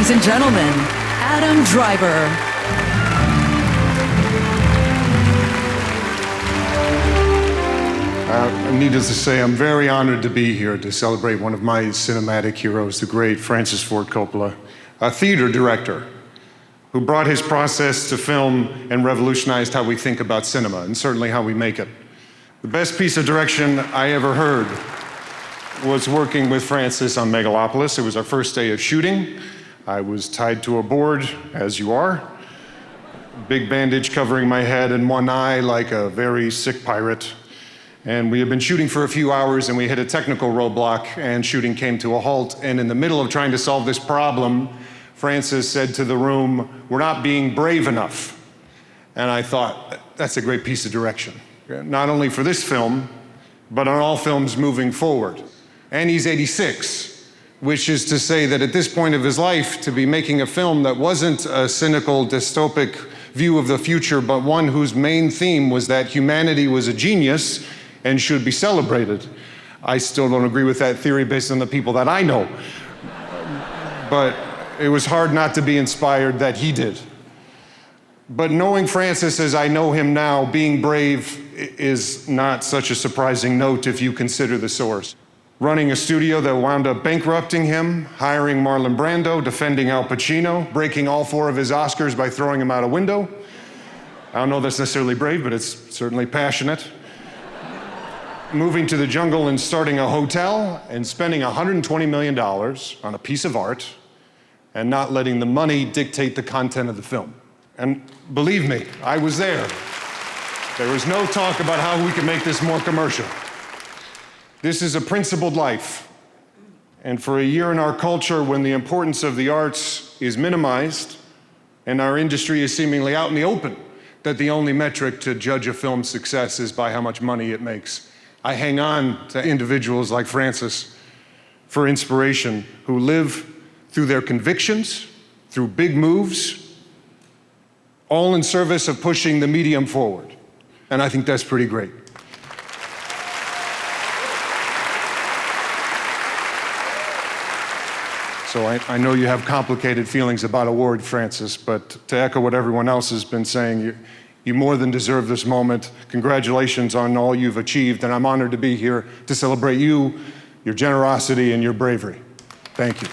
Ladies and gentlemen, Adam Driver. Needless to say, I'm very honored to be here to celebrate one of my cinematic heroes, the great Francis Ford Coppola, a theater director who brought his process to film and revolutionized how we think about cinema, and certainly how we make it. The best piece of direction I ever heard was working with Francis on Megalopolis. It was our first day of shooting. I was tied to a board, as you are, big bandage covering my head and one eye like a very sick pirate. And we had been shooting for a few hours and we hit a technical roadblock and shooting came to a halt. And in the middle of trying to solve this problem, Francis said to the room, "We're not being brave enough." And I thought, that's a great piece of direction. Not only for this film, but on all films moving forward. And he's 86, which is to say that at this point of his life, to be making a film that wasn't a cynical, dystopic view of the future, but one whose main theme was that humanity was a genius and should be celebrated. I still don't agree with that theory based on the people that I know. But it was hard not to be inspired that he did. But knowing Francis as I know him now, being brave is not such a surprising note if you consider the source. Running a studio that wound up bankrupting him, hiring Marlon Brando, defending Al Pacino, breaking all 4 of his Oscars by throwing him out a window. I don't know if that's necessarily brave, but it's certainly passionate. Moving to the jungle and starting a hotel and spending $120 million on a piece of art and not letting the money dictate the content of the film. And believe me, I was there. There was no talk about how we could make this more commercial. This is a principled life. And for a year in our culture when the importance of the arts is minimized and our industry is seemingly out in the open, that the only metric to judge a film's success is by how much money it makes, I hang on to individuals like Francis for inspiration who live through their convictions, through big moves, all in service of pushing the medium forward. And I think that's pretty great. So I know you have complicated feelings about award, Francis, but to echo what everyone else has been saying, you more than deserve this moment. Congratulations on all you've achieved, and I'm honored to be here to celebrate you, your generosity, and your bravery. Thank you.